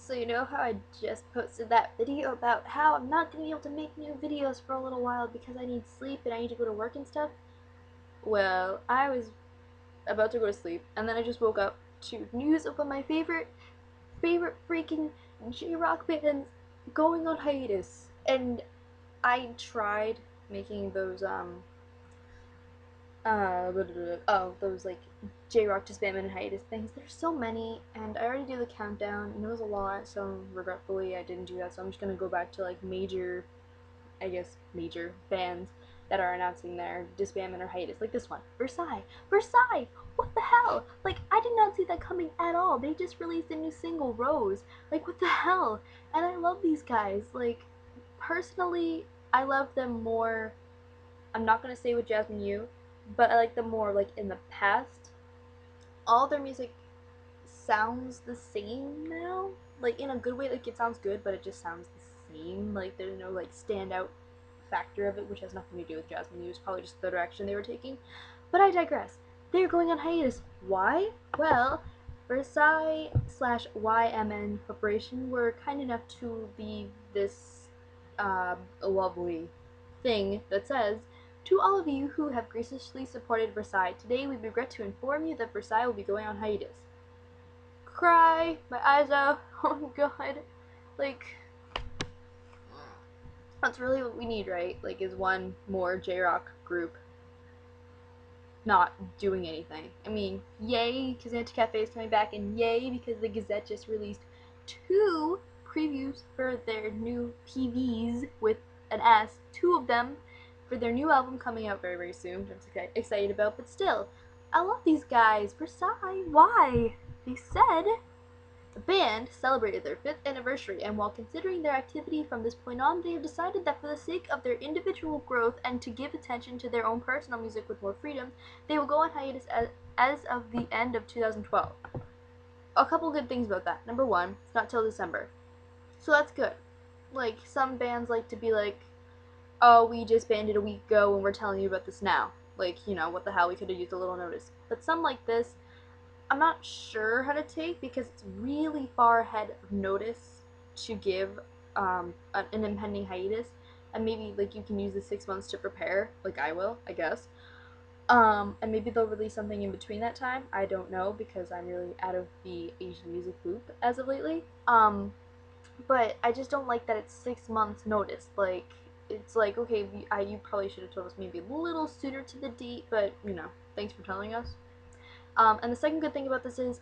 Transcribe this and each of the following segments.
So you know how I just posted that video about how I'm not going to be able to make new videos for a little while because I need sleep and I need to go to work and stuff? Well, I was about to go to sleep and then I just woke up to news of one of my favorite freaking J-rock bands going on hiatus. And I tried making those those like J-rock disbandment and hiatus things. There's so many, and I already did the countdown, and it was a lot, so regretfully I didn't do that, so I'm just gonna go back to like major, I guess, major bands that are announcing their disbandment or hiatus, like this one, Versailles. Versailles! What the hell? Like, I did not see that coming at all. They just released a new single, Rose. Like, what the hell? And I love these guys. Like, personally, I love them more, I'm not gonna say with Jasmine Yu, but I like them more like in the past. All their music sounds the same now, like in a good way. Like it sounds good, but it just sounds the same. Like there's no like standout factor of it, which has nothing to do with Jasmine Yu. It's probably just the direction they were taking. But I digress. They're going on hiatus. Why? Well, Versailles / YMN Corporation were kind enough to leave this lovely thing that says, "To all of you who have graciously supported Versailles, today we regret to inform you that Versailles will be going on hiatus." Cry, my eyes out. Oh my god. Like, that's really what we need, right? Like, is one more J-rock group not doing anything. I mean, yay, because Anti-Cafe is coming back, and yay, because the Gazette just released 2 previews for their new PVs with an S, 2 of them, for their new album coming out very, very soon, which I'm excited about. But still, I love these guys. Versailles, why? They said the band celebrated their 5th anniversary, and while considering their activity from this point on, they have decided that for the sake of their individual growth and to give attention to their own personal music with more freedom, they will go on hiatus as of the end of 2012. A couple good things about that. Number one, it's not till December. So that's good. Like, some bands like to be like, oh, we just banded a week ago and we're telling you about this now. Like, you know, what the hell, we could have used a little notice. But some like this, I'm not sure how to take because it's really far ahead of notice to give an impending hiatus. And maybe, like, you can use the 6 months to prepare, like I will, I guess. And maybe they'll release something in between that time. I don't know because I'm really out of the Asian music loop as of lately. But I just don't like that it's 6 months notice. Like, it's like, okay, you probably should have told us maybe a little sooner to the date, but, you know, thanks for telling us. And the second good thing about this is,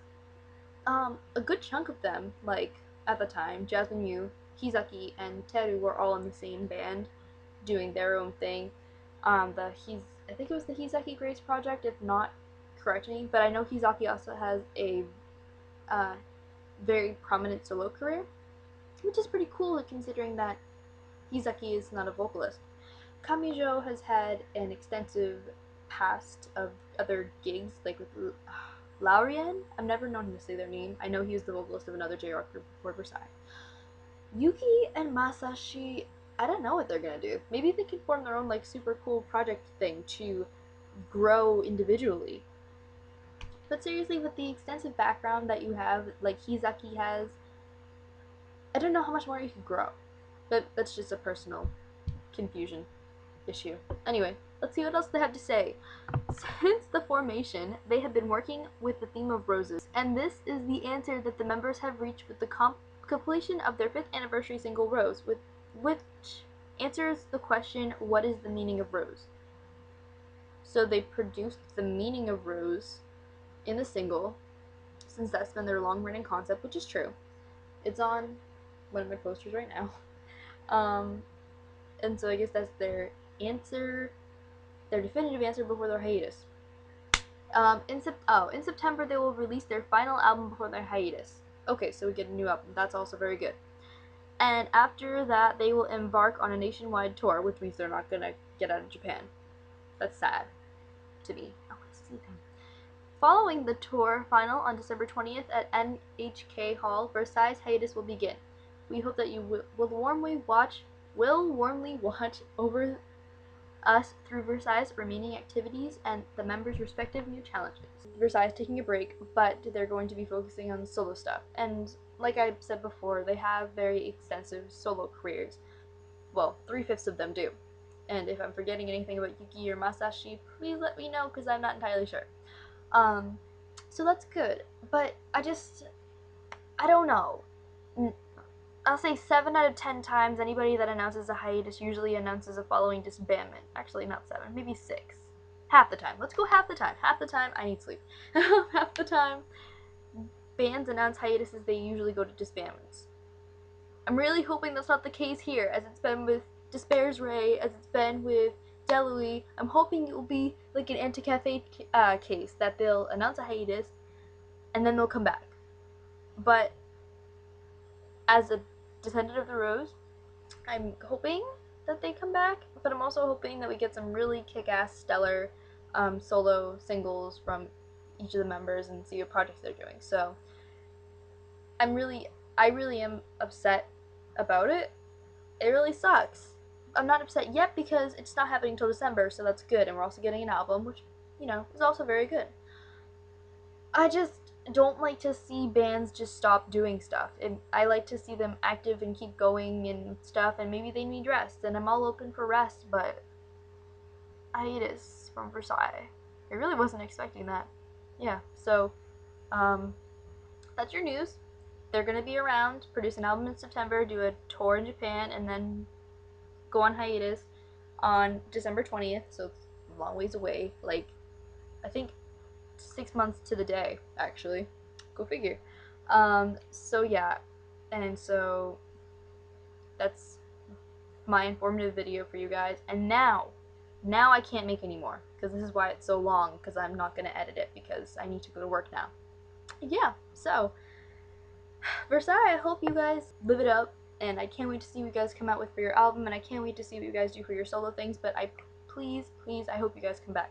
a good chunk of them, like, at the time, Jasmine Yu, HIZAKI, and Teru were all in the same band, doing their own thing. I think it was the HIZAKI Grace Project, if not, correct me, but I know HIZAKI also has a, very prominent solo career, which is pretty cool considering that HIZAKI is not a vocalist. Kamijo has had an extensive past of other gigs, like with Lariene. I've never known him to say their name. I know he was the vocalist of another J-rock group before Versailles. Yuki and Masashi, I don't know what they're gonna do. Maybe they could form their own like super cool project thing to grow individually. But seriously, with the extensive background that you have, like HIZAKI has, I don't know how much more you could grow. But that's just a personal confusion issue. Anyway, let's see what else they have to say. Since the formation, they have been working with the theme of roses, and this is the answer that the members have reached with the completion of their 5th anniversary single Rose, which answers the question, what is the meaning of rose? So they produced the meaning of rose in the single, since that's been their long-running concept, which is true. It's on one of my posters right now. And so I guess that's their answer, their definitive answer before their hiatus. In September they will release their final album before their hiatus. Okay, so we get a new album. That's also very good. And after that, they will embark on a nationwide tour, which means they're not gonna get out of Japan. That's sad to me. I want to see them. Following the tour final on December 20th at NHK Hall, Versailles' hiatus will begin. We hope that you will warmly watch over us through Versailles' remaining activities and the members' respective new challenges. Versailles is taking a break, but they're going to be focusing on solo stuff. And like I said before, they have very extensive solo careers. Well, 3/5 of them do. And if I'm forgetting anything about Yuki or Masashi, please let me know because I'm not entirely sure. So that's good. But I don't know. I'll say 7 out of 10 times anybody that announces a hiatus usually announces a following disbandment. Actually, not 7, maybe 6. Half the time. Let's go half the time. Half the time, I need sleep. Half the time, bands announce hiatuses, they usually go to disbandments. I'm really hoping that's not the case here, as it's been with Despair's Ray, as it's been with Deluy. I'm hoping it will be like an anti-cafe case, that they'll announce a hiatus, and then they'll come back. But as a descendant of the Rose, I'm hoping that they come back, but I'm also hoping that we get some really kick-ass, stellar solo singles from each of the members and see what projects they're doing. So I really am upset about it. It really sucks. I'm not upset yet because it's not happening until December, so that's good, and we're also getting an album, which, you know, is also very good. I just don't like to see bands just stop doing stuff. I like to see them active and keep going and stuff, and maybe they need rest, and I'm all open for rest, but hiatus from Versailles. I really wasn't expecting that. Yeah, so, that's your news. They're going to be around, produce an album in September, do a tour in Japan, and then go on hiatus on December 20th, so it's a long ways away. Like, I think 6 months to the day, actually. Go figure. So yeah, and so that's my informative video for you guys. And now I can't make any more, because this is why it's so long, because I'm not going to edit it, because I need to go to work now. Yeah, so Versailles, I hope you guys live it up, and I can't wait to see what you guys come out with for your album, and I can't wait to see what you guys do for your solo things, but please, I hope you guys come back.